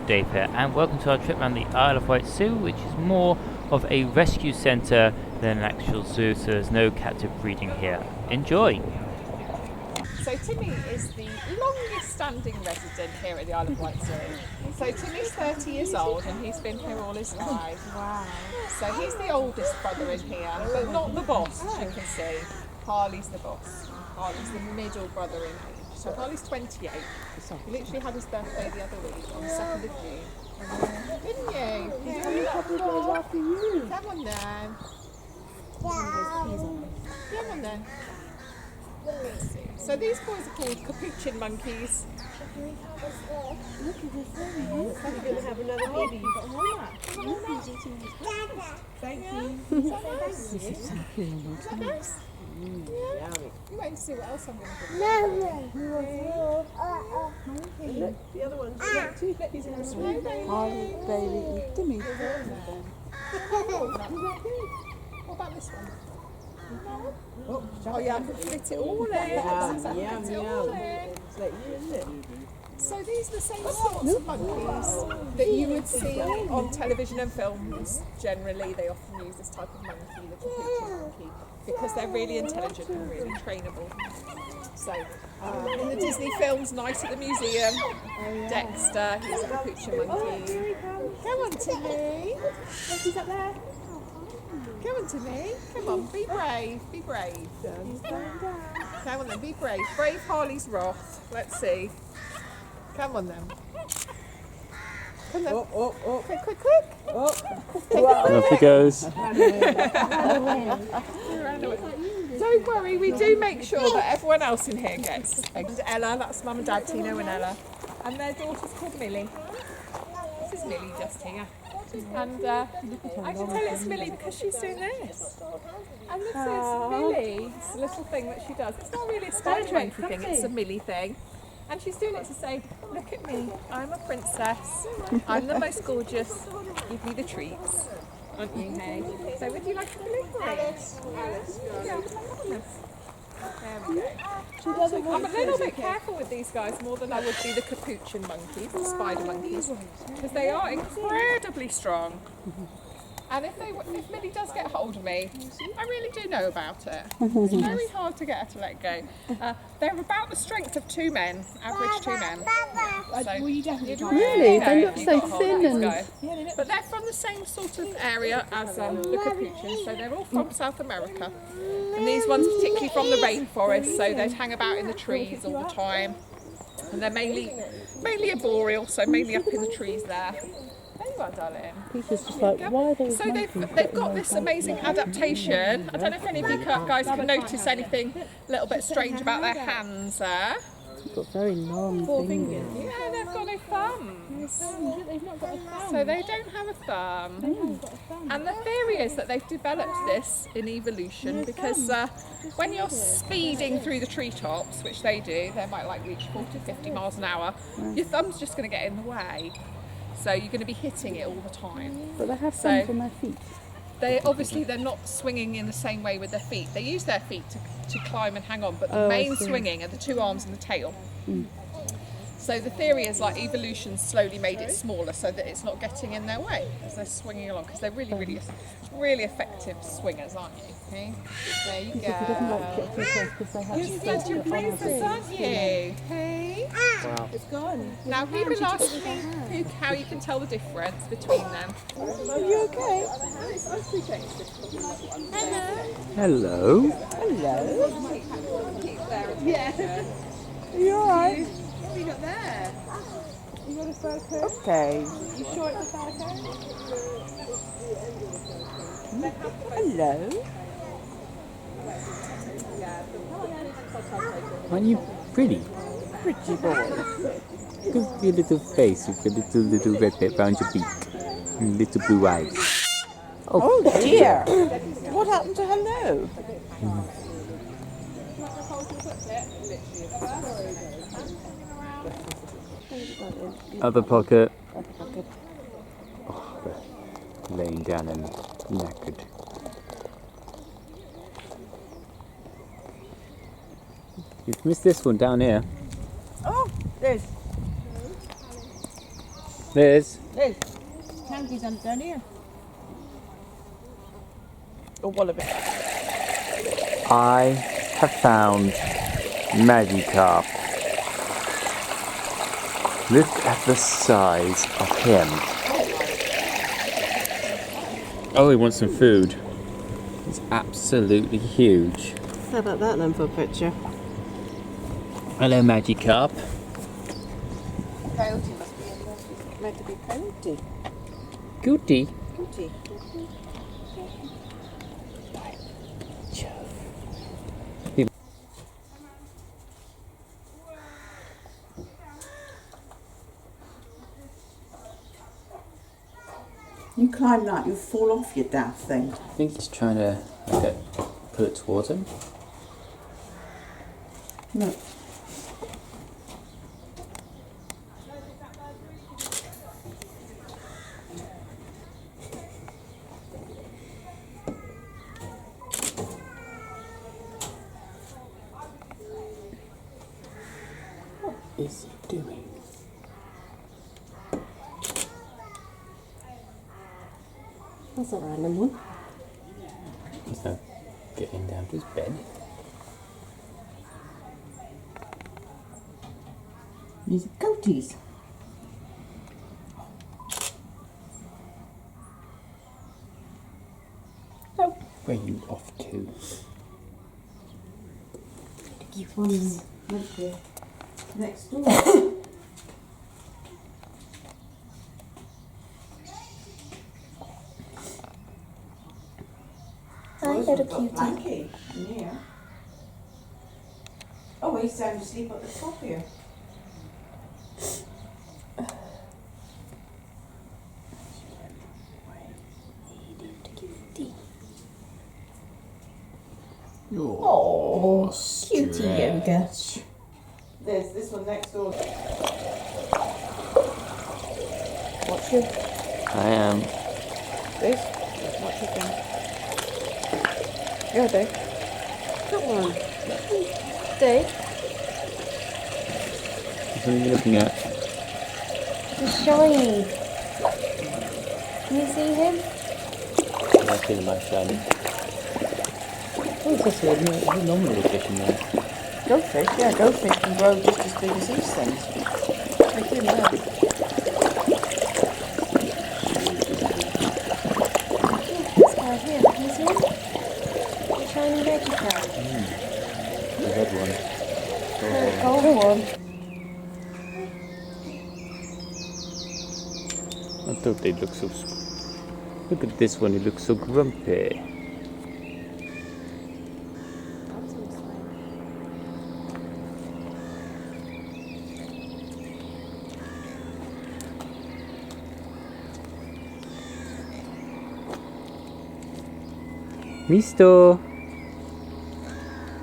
Dave here, and welcome to our trip around the Isle of Wight Zoo, which is more of a rescue centre than an actual zoo, so there's no captive breeding here. Enjoy! So Timmy is the longest standing resident here at the Isle of Wight Zoo. So Timmy's 30 years old and he's been here all his life. Wow. So he's the oldest brother in here, but not the boss, as you can see. Harley's the boss. Harley's the middle brother in age. So Harley's 28. He literally had his birthday the other week on the 2nd of June. Didn't you? Yeah. After you. Come on then. Come on then. Let's see. So these boys are called capuchin monkeys. Look at this thing. You're going to have another baby. You've got one up. Thank you. Is that nice? Is that nice? Yeah. You wait to see what else I'm going to do. Look, the other one's He's in a swing. Harley, baby, and Timmy. What about this one? Oh yeah, I can fit it all in. It's like you, isn't it? So these are the same sorts of monkeys that you would see on television and films. Generally, they often use this type of monkey, the capuchin monkey, because they're really intelligent and really trainable. So, in the Disney films, Night at the Museum, Dexter, he's a capuchin monkey. Come on, Timmy. He's up there. Come on, Timmy. Come on, be brave. Be brave. Come on then, be brave. Brave Harley's wrath. Let's see. Come on then. Come on. Oh. Quick. Off he goes. Don't worry, we do make sure that everyone else in here gets eggs. Ella, that's Mum and Dad, Tino and Ella. And their daughter's called Millie. This is Millie just here. And I can tell it's Millie because she's doing this. And this is Millie. It's a little thing that she does. It's not really a spider monkey thing, it's a Millie thing. And she's doing it to say, look at me, I'm a princess. I'm the most gorgeous. Give me the treats. Aren't you, hey? So would you like to deliberate? Yeah, there we go. I'm a little bit careful with these guys, more than I would be the capuchin monkeys, the spider monkeys, because they are incredibly strong. And if Millie does get hold of me, I really do know about it. It's very hard to get her to let go. They're about the strength of two men, average two men. So you definitely can't. Really? They look you've so got hold of thin these and... guys. But they're from the same sort of area as the capuchins, so they're all from South America. And these ones particularly from the rainforest, so they'd hang about in the trees all the time. And they're mainly arboreal, so mainly up in the trees there. There you are, darling. Peter's just like, why are they... So they've got this amazing adaptation. I don't know if any of you guys can notice anything a little bit strange about their hands there. They've got very long fingers. Yeah, they've got no thumbs. They've not got a thumb. So they don't have a thumb. And the theory is that they've developed this in evolution because when you're speeding through the treetops, which they do, they might like reach 40, 50 miles an hour, your thumb's just going to get in the way. So you're going to be hitting it all the time. But they have thumbs on their feet. They're not swinging in the same way with their feet. They use their feet to climb and hang on, but the main swinging are the two arms and the tail. So the theory is like evolution slowly made it smaller so that it's not getting in their way as they're swinging along, because they're really effective swingers, aren't you? Okay? There you go. You're such a princess, aren't you? Hey? Wow. It's gone. Now people ask me how you can tell the difference between them. Are you okay? Hello. Yeah. Are you alright? What have you got there? You got a photo? Okay. You sure it's a photo? Hello. Aren't you pretty? Pretty boy. Look at your little face with your little red bit round your beak and little blue eyes. Oh dear. What happened to hello? Other pocket. Oh, they're laying down and knackered. You've missed this one down here. Oh, there's... Liz. Liz, Tanky's under down here. Or Wallaby. I have found Magikarp. Look at the size of him. Oh, he wants some food. He's absolutely huge. How about that then for a picture? Hello, Magikarp. Coyote must be in there. She's meant to be coyote. Goody. Coyote. You climb that, you fall off, you daft thing. I think he's trying to pull it towards him. No. What is he doing? That's a random one. He's not getting down to his bed. These are goaties. Oh, where are you off to? Keep one next door. Hi, little cutie. Blankie in here. Oh, he's sound asleep at the top here. Oh, cutie yoga. There's this one next door. What's your I am. This? What's your thing? Dave? That one. Dave? What are you looking at? He's shiny. Can you see him? I see the man shiny. Oh, it's just a normal little fish in there. Goldfish, yeah, goldfish can grow just as big as these things. They do that. This guy here, can you see him? The shiny Magikarp. The red one. The gold one. I thought they'd look so. Look at this one, he looks so grumpy. Misto!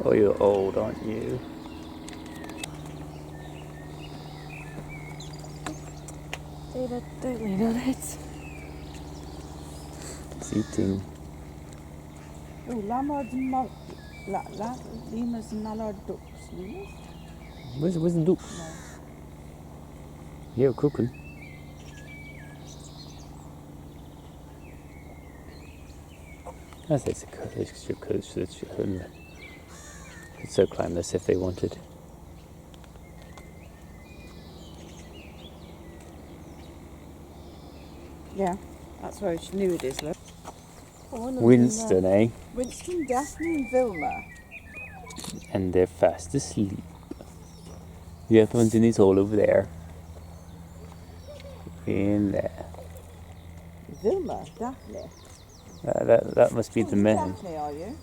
Oh, you're old, aren't you? David, don't lean on it. It's eating. Oh, llamas and mallard ducks. Lemurs? Where's the duck? You're cooking. I say it's a coach that could so climb this if they wanted. Yeah, that's where she knew it is, look. Winston, eh? Winston, Daphne and Vilma. And they're fast asleep. The other one's in his hole over there. In there. Vilma, Daphne. That must be the men. Daphne, are you?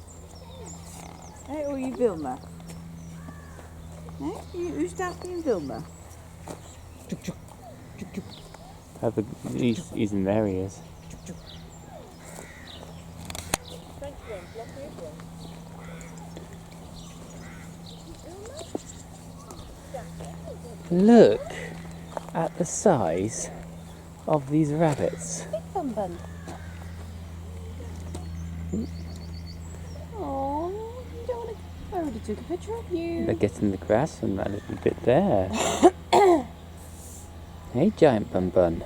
Hey, or are you Vilma? Hey, who's Daphne and Vilma? He's in there, he is. Look at the size of these rabbits. Bun bun. Oh, you don't want to. I already took a picture of you. They're getting the grass and that little bit there. Hey, giant bun bun.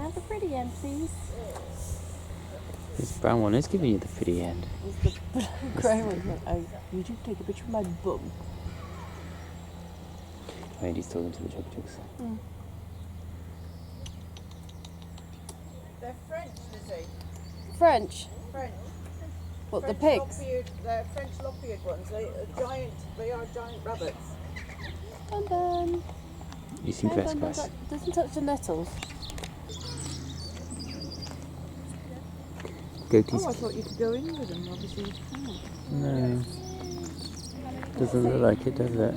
have the pretty end, please? This brown one is giving you the pretty end. It's the grey one. I need you to take a picture of my bum. Lady's talking to the chug-chugs. They're French, Lizzie. French. French. What, French the pigs? They're French lop-eared ones. They are giant rabbits. Bun bun. You seem Bun, dressed, bun, guys. bun. Doesn't touch the nettles. Goatees. Oh, I thought you could go in with them. Obviously you can't. No. Doesn't look like it, does it?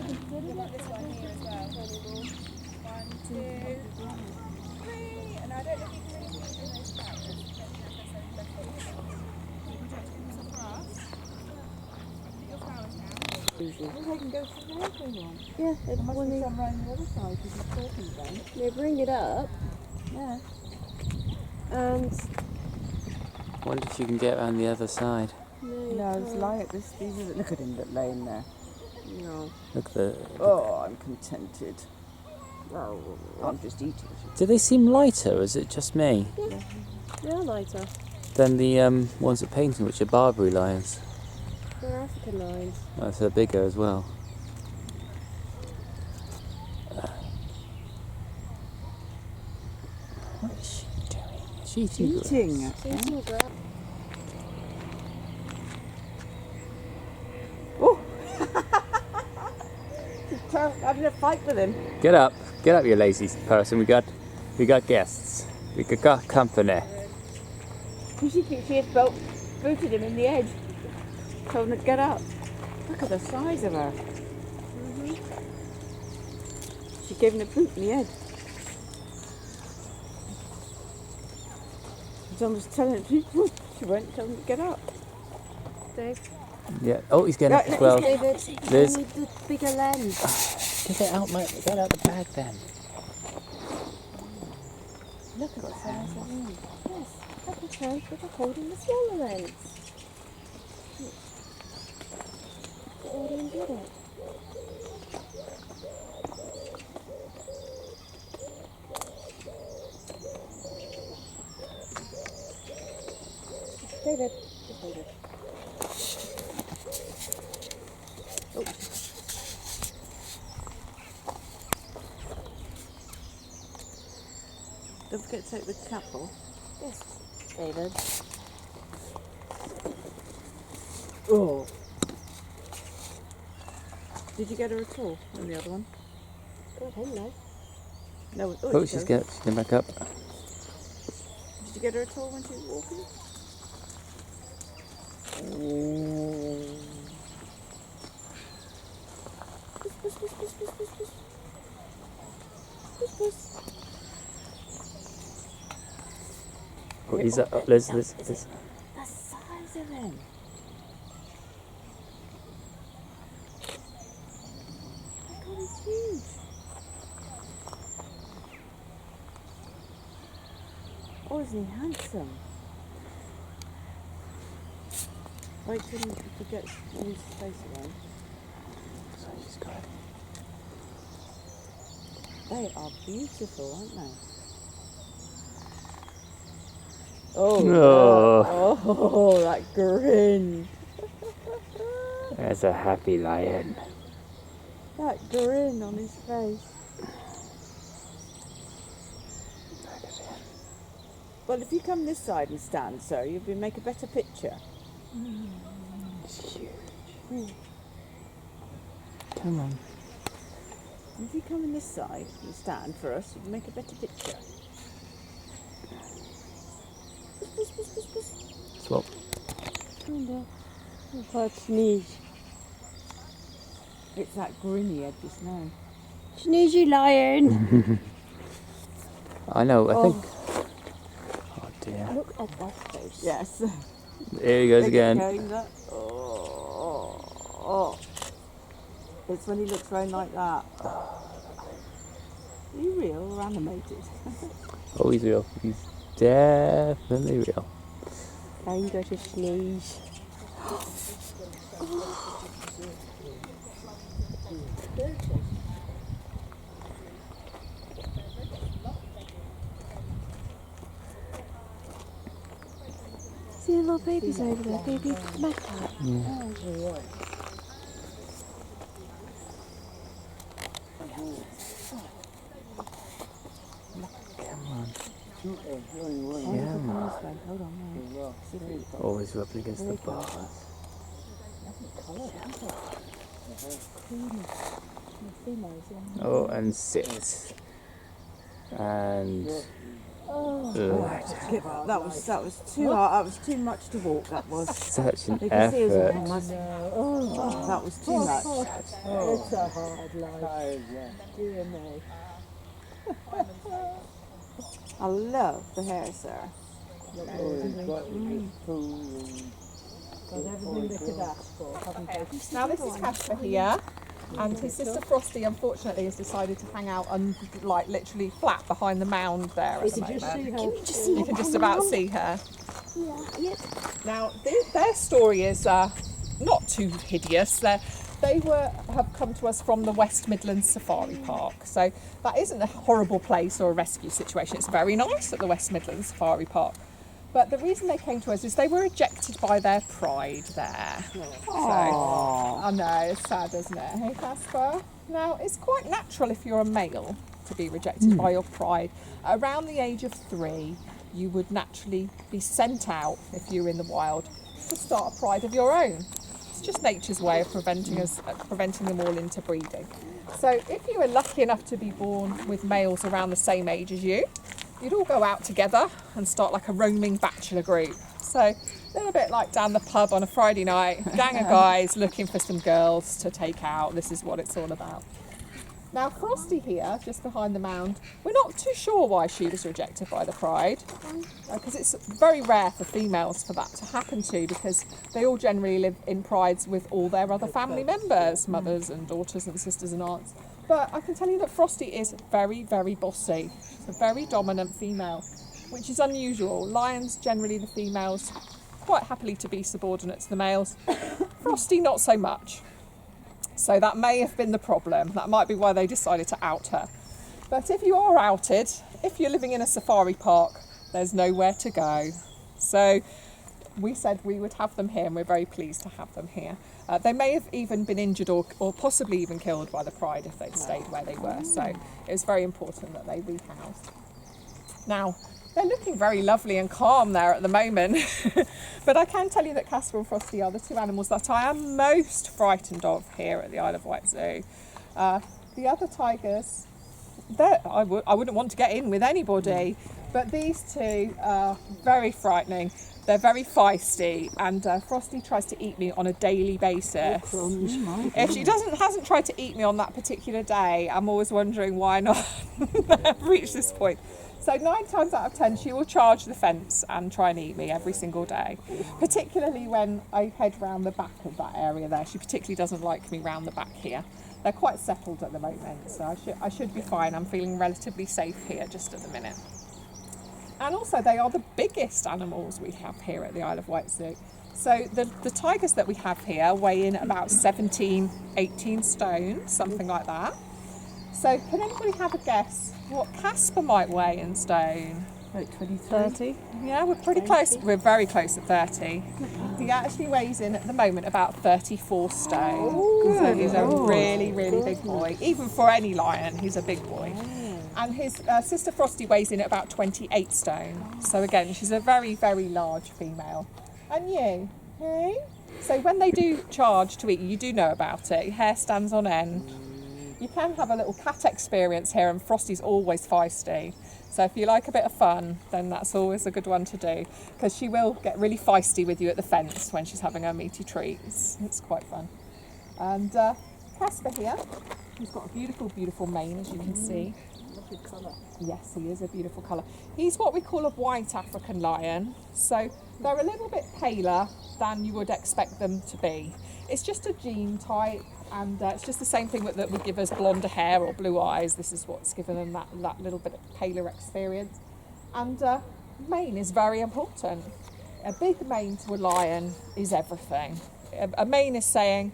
They can go through there if they want. Yeah, There must be some around the other side because he's talking about it. they bring it up. Yeah. And Wonder if you can get around the other side. No, it's lie at this. Look at him that laying there. No. Look at the. Oh, I'm contented. I'm just eating. Do they seem lighter, or is it just me? They're lighter. Than the ones at painting, which are Barbary lions. They're African lions. Oh, so they're bigger as well. What is she doing? Is she eating grass? Eating. Eating grass. Oh! Having a fight with him. Get up, you lazy person. We got guests. We got company. She has booted him in the head. Told him to get up. Look at the size of her. She gave him a boot in the head. John was telling him, she went, told him to get up. Dave. Yeah. Oh, he's getting up as well. David, Liz. you need the bigger lens. Get it out, mate. Get out the bag then. Look at the size of him. Yes, couple times we were holding the smaller lens. Already did it. David, just David. Oh. Don't forget to take the cap off. Yes, David. Oh. Did you get her at all on the other one? Got him now. No. Oh, she's getting back up. Did you get her at all when she was walking? Puss, puss, puss, puss, puss, puss, puss. Puss, puss. Oh, he's up. Liz. The size of him. My God, he's huge. Oh, isn't he handsome? Wait till he forgets to use his face around. So she's got it. They are beautiful, aren't they? Oh, oh, that grin. That's a happy lion. That grin on his face. Well, if you come this side and stand, sir, you'll make a better picture. It's huge. Come on. And if you come on this side and stand for us, you'll make a better picture. Puss, puss, puss, puss. Swap. Hard sneeze. It's that grin he had just now. Sneezy lion. I know. I think. Oh dear. Look at that face. Yes. There he goes again. Oh. It's when he looks round like that. Are you real or animated? Oh, he's real. He's definitely real. I'm going to sneeze. baby's over there, baby Meerkat. Always rubbing against the bars. Oh, and sit. And That was too hard. That was too much to walk. That was. such an You can see us effort. on my Oh, that was too much. It's a hard life. Dear me. I love the hair, sir. Got everything they could ask for, haven't they? Now this is Casper here, and his sister Frosty unfortunately has decided to hang out like literally flat behind the mound there at the moment. You can just about see her. Yeah. Now their story is not too hideous. They have come to us from the West Midlands Safari Park, so that isn't a horrible place or a rescue situation. It's very nice at the West Midlands Safari Park. But the reason they came to us is they were ejected by their pride there. So, I know, it's sad, isn't it? Hey, Casper? Now, it's quite natural if you're a male to be rejected by your pride. Around the age of 3, you would naturally be sent out, if you're in the wild, to start a pride of your own. It's just nature's way of preventing them all interbreeding. So if you were lucky enough to be born with males around the same age as you, you'd all go out together and start like a roaming bachelor group. So a little bit like down the pub on a Friday night, gang of guys looking for some girls to take out. This is what it's all about. Now Frosty here, just behind the mound, we're not too sure why she was rejected by the pride, because it's very rare for females for that to happen to, because they all generally live in prides with all their other family members, mothers and daughters and sisters and aunts. But I can tell you that Frosty is very, very bossy. She's a very dominant female, which is unusual. Lions, generally the females, quite happily to be subordinate to the males. Frosty, not so much. So that may have been the problem. That might be why they decided to out her. But if you are outed, if you're living in a safari park, there's nowhere to go. So we said we would have them here, and we're very pleased to have them here. They may have even been injured or possibly even killed by the pride if they'd stayed where they were. So it was very important that they rehoused. Now, they're looking very lovely and calm there at the moment. But I can tell you that Casper and Frosty are the two animals that I am most frightened of here at the Isle of Wight Zoo. The other tigers, I wouldn't want to get in with anybody, but these two are very frightening. They're very feisty, and Frosty tries to eat me on a daily basis. If she hasn't tried to eat me on that particular day, I'm always wondering why not I've reached this point. So 9 times out of 10, she will charge the fence and try and eat me every single day, particularly when I head round the back of that area there. She particularly doesn't like me round the back here. They're quite settled at the moment, so I should be fine. I'm feeling relatively safe here just at the minute. And also they are the biggest animals we have here at the Isle of Wight Zoo. So the tigers that we have here weigh in about 17, 18 stone, something like that. So can anybody have a guess what Casper might weigh in stone? Like 30. Yeah, we're pretty close. We're very close at 30. He actually weighs in at the moment about 34 stone. So he's a really, really big boy. Even for any lion, he's a big boy. And his sister Frosty weighs in at about 28 stone. So again, she's a very, very large female. And you, hey? So when they do charge to eat you, you do know about it. Your hair stands on end. You can have a little cat experience here, and Frosty's always feisty. So if you like a bit of fun, then that's always a good one to do, because she will get really feisty with you at the fence when she's having her meaty treats. It's quite fun. And Casper here, he's got a beautiful, beautiful mane, as you can see. Lovely colour. Yes, he is a beautiful colour. He's what we call a white African lion, so they're a little bit paler than you would expect them to be. It's just a gene type, and it's just the same thing that would give us blonder hair or blue eyes. This is what's given them that little bit of paler experience. And mane is very important. A big mane to a lion is everything. A mane is saying,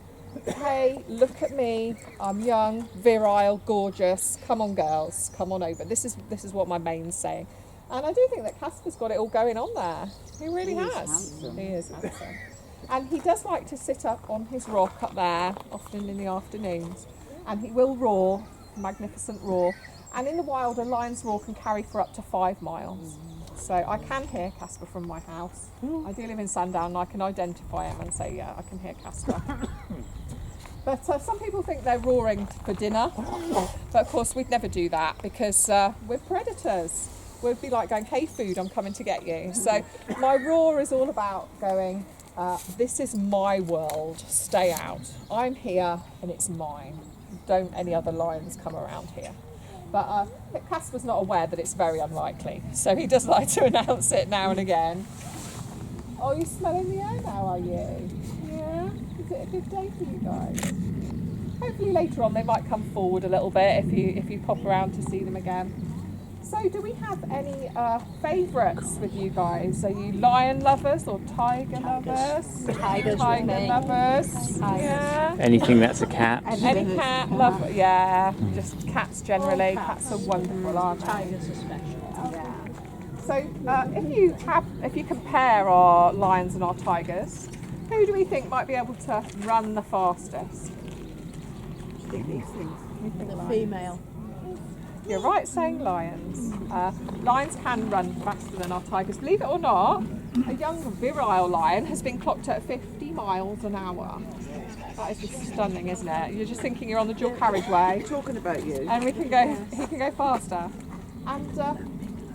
hey, look at me, I'm young, virile, gorgeous, come on girls, come on over. This is what my mane's saying. And I do think that Casper's got it all going on there. He really He is has. handsome. He is handsome. And he does like to sit up on his rock up there, often in the afternoons. And he will roar, magnificent roar. And in the wild, a lion's roar can carry for up to 5 miles. So I can hear Casper from my house. I do live in Sandown and I can identify him and say, yeah, I can hear Casper. But some people think they're roaring for dinner. But of course, we'd never do that because we're predators. We'd be like going, hey food, I'm coming to get you. So my roar is all about going, this is my world, stay out. I'm here and it's mine. Don't any other lions come around here. But Casper's not aware that it's very unlikely, so he does like to announce it now and again. Oh, you're smelling the air now, are you? Yeah? Is it a good day for you guys? Hopefully later on they might come forward a little bit if you pop around to see them again. So do we have any favourites with you guys? Are you lion lovers or tiger lovers? Tigers Tiger with me. lovers? Yeah. Anything that's a cat. Any cat lover? Yeah, just cats generally. Cats are wonderful, aren't they? Tigers especially. Yeah. So if you compare our lions and our tigers, who do we think might be able to run the fastest? These things. The female. You're right saying lions. Lions can run faster than our tigers. Believe it or not, a young virile lion has been clocked at 50 miles an hour. That is just stunning, isn't it? You're just thinking you're on the dual carriageway Talking about you. and he can go faster. And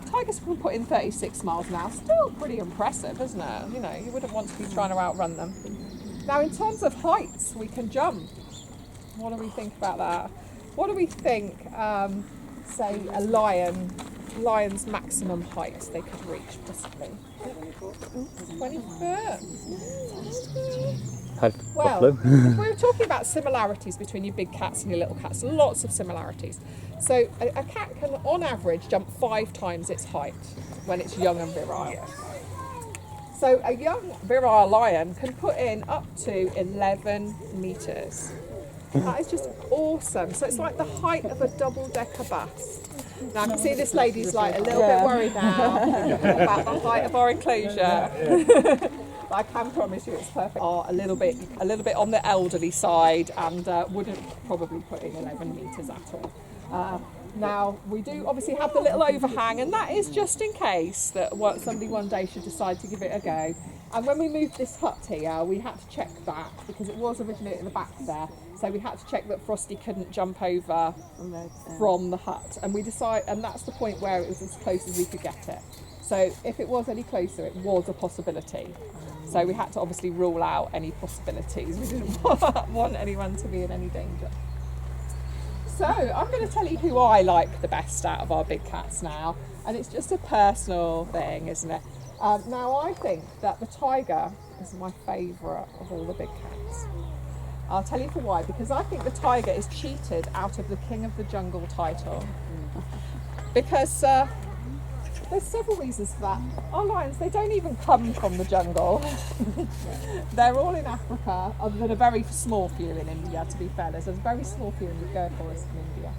tigers can put in 36 miles an hour. Still pretty impressive, isn't it? You know, you wouldn't want to be trying to outrun them. Now, in terms of heights, we can jump. What do we think about that? What do we think, say, a lion's maximum height they could reach, possibly? 20 foot. Well, if we were talking about similarities between your big cats and your little cats, lots of similarities. So a cat can, on average, jump 5 times its height when it's young and virile. So a young virile lion can put in up to 11 metres. That is just awesome. So it's like the height of a double-decker bus. Now I can see this lady's like a little bit worried now about the height of our enclosure. But I can promise you it's perfect. Are a little bit on the elderly side and wouldn't probably put in 11 metres at all. Now we do obviously have the little overhang, and that is just in case that somebody one day should decide to give it a go. And when we moved this hut here, we had to check that because it was originally at the back there. So we had to check that Frosty couldn't jump over from the hut, and and that's the point where it was as close as we could get it. So if it was any closer, it was a possibility. So we had to obviously rule out any possibilities. We didn't want anyone to be in any danger. So I'm going to tell you who I like the best out of our big cats now, and it's just a personal thing, isn't it? Now I think that the tiger is my favourite of all the big cats. I'll tell you for why, because I think the tiger is cheated out of the King of the Jungle title. Because there's several reasons for that. Our lions, they don't even come from the jungle. They're all in Africa, other than a very small few in India, to be fair. There's a very small few in the Gir forest in India.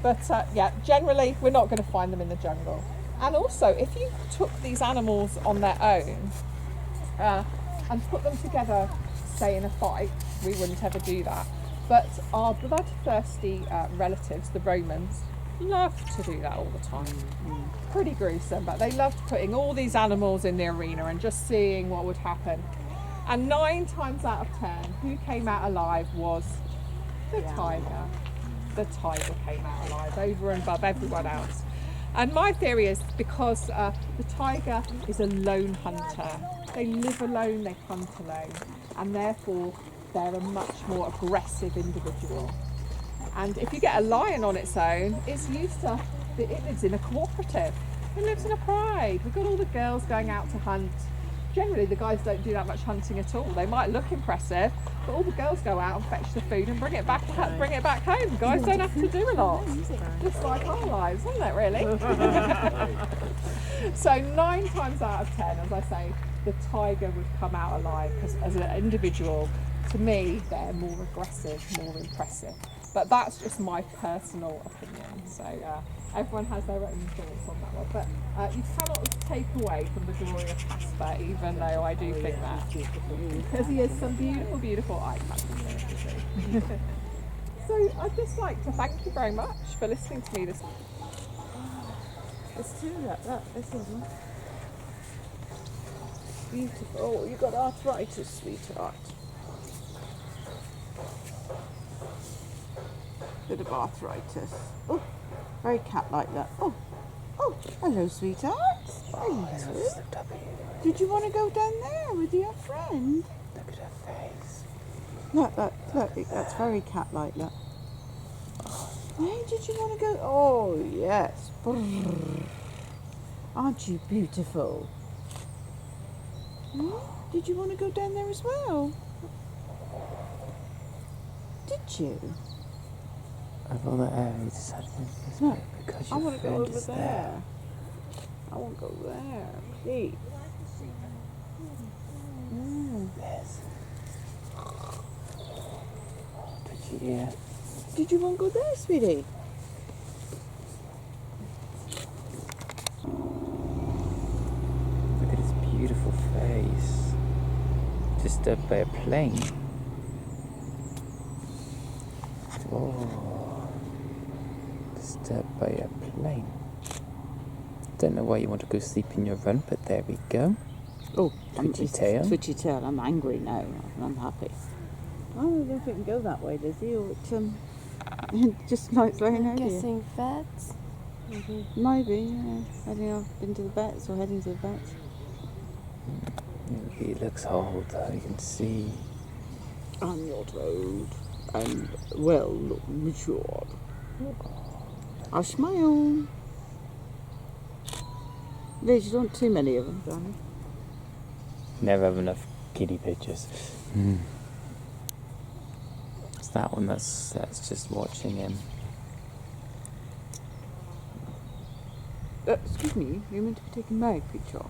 But yeah, generally we're not going to find them in the jungle. And also, if you took these animals on their own and put them together, say in a fight, we wouldn't ever do that. But our bloodthirsty relatives, the Romans, love to do that all the time. Pretty gruesome, but they loved putting all these animals in the arena and just seeing what would happen. And 9 times out of 10, who came out alive was the tiger. The tiger came out alive over and above everyone else. And my theory is because the tiger is a lone hunter. They live alone, they hunt alone, and therefore they're a much more aggressive individual. And if you get a lion on its own, it lives in a cooperative. It lives in a pride. We've got all the girls going out to hunt. Generally, the guys don't do that much hunting at all. They might look impressive, but all the girls go out and fetch the food and bring it back home. Guys don't have to do a lot. Just like our lives, isn't it, really? So 9 times out of 10, as I say, the tiger would come out alive because as an individual, to me, they're more aggressive, more impressive. But that's just my personal opinion. So everyone has their own thoughts on that one. But you cannot take away from the glory of Casper, even though I do think that. Because he has some beautiful, beautiful eye patches here to see. So I'd just like to thank you very much for listening to me this week. There's two like that. This is one. Beautiful. Oh, you got arthritis, sweetheart. Bit of arthritis. Oh, very cat-like that. Oh, hello, sweetheart. Hello. Did you want to go down there with your friend? Look at her face. Look, that's very cat-like, look. Hey, did you want to go? Oh, yes. Brrr. Aren't you beautiful? Did you want to go down there as well? Did you? Of all the air, you decided to this No, way because I your want to go friend over is there. I want to go there, please. Yes. Pretty ear. Did you want to go there, sweetie? Look at his beautiful face. Disturbed by a plane. Oh. Disturbed by a plane. Don't know why you want to go sleep in your run, but there we go. Oh, Twitchy tail. Twitchy tail. I'm angry now. I'm happy. I don't know if it can go that way, does he? Or it just like flying over you. Guessing vets. Maybe, yeah. Heading off into the vets or heading to the vets. He looks old, I can see. I'm not old. And well matured. I smile. Liz, you don't want too many of them, darling. Never have enough kitty pictures. It's that one that's just watching him. Excuse me, you're meant to be taking my picture.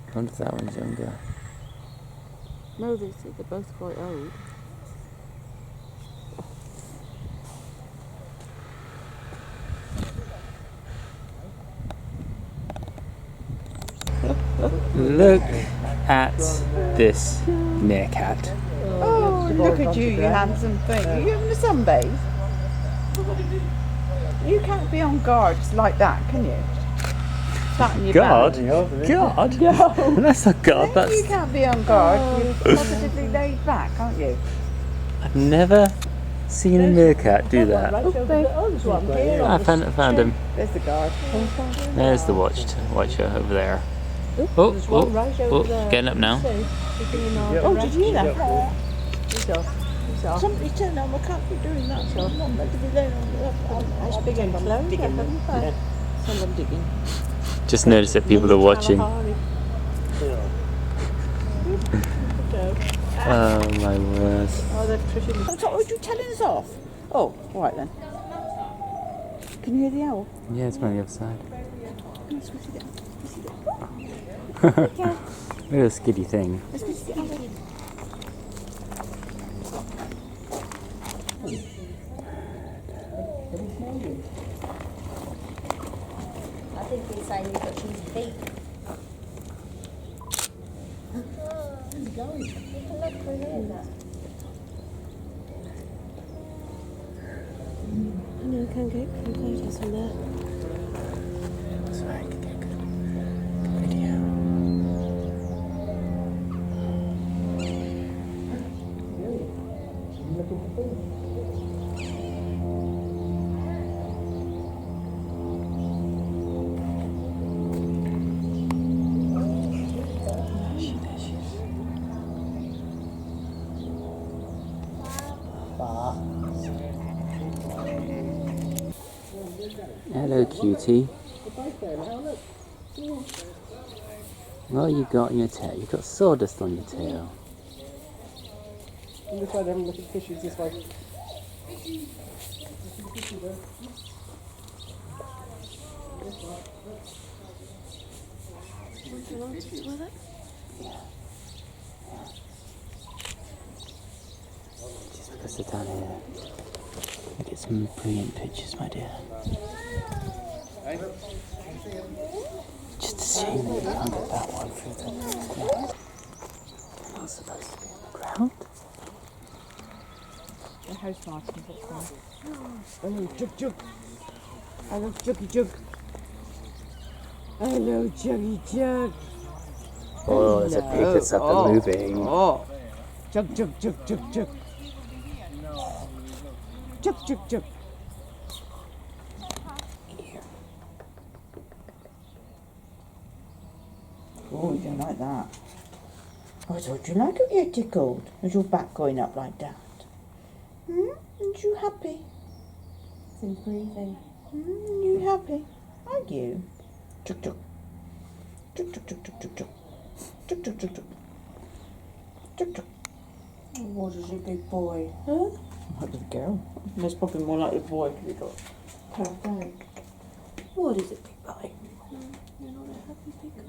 I wonder if that one's younger. No, they're both quite old. Look at this meerkat. Oh, look at you handsome thing. Are you having a sunbathe? You can't be on guard like that, can you? Flatten your God? back. God? No. That's not God, You that's... can't be on guard. You're positively laid back, aren't you? I've never seen a meerkat do that. There's one here. I found him. There's the guard. There's the watcher over there. There's one right over there. Getting up now. Oh, did you hear that? He's off. Somebody turned on. I can't be doing that. So I'm not meant to be there. That's big and close. Someone digging. Just noticed that people are watching. Oh my word. Oh, they're pushing. Oh, you telling us off? Oh, all right then. Can you hear the owl? Yeah, it's on the other side. Come on, Squishy, get on. Look at the skiddy thing. I think he's saying you've got cheesy feet. Where's he going? You can look through here, that. I know, I can't get photos from that. Sorry, I can get a good video. Hello, cutie. What you got on your tail? You got sawdust on your tail. I'm going to try to have a look at fishes this way. Just because they're down here. Get some brilliant pictures, my dear. Just a shame that you can't get that one through the net. Not supposed to be on the ground. The house martins, that's fine. Hello, Jug Jug. Hello, Juggy Jug. Hello, Juggy Jug. Oh, there's a pig that's up and moving. Oh, Jug Jug Jug Jug Jug. Jug Jug Jug. Oh, you don't like that. I thought you like it when you're tickled. Is your back going up like that? Aren't you happy? He's breathing. You happy? Are you? Chuk chuk. Chuk chuk chuk chuk chuk chuk. Chuk chuk chuk chuk. Chuk chuk. What is it, big boy? Huh? Like a girl. That's probably more like a boy to be got. Perfect. What is it, big boy? You're not a happy big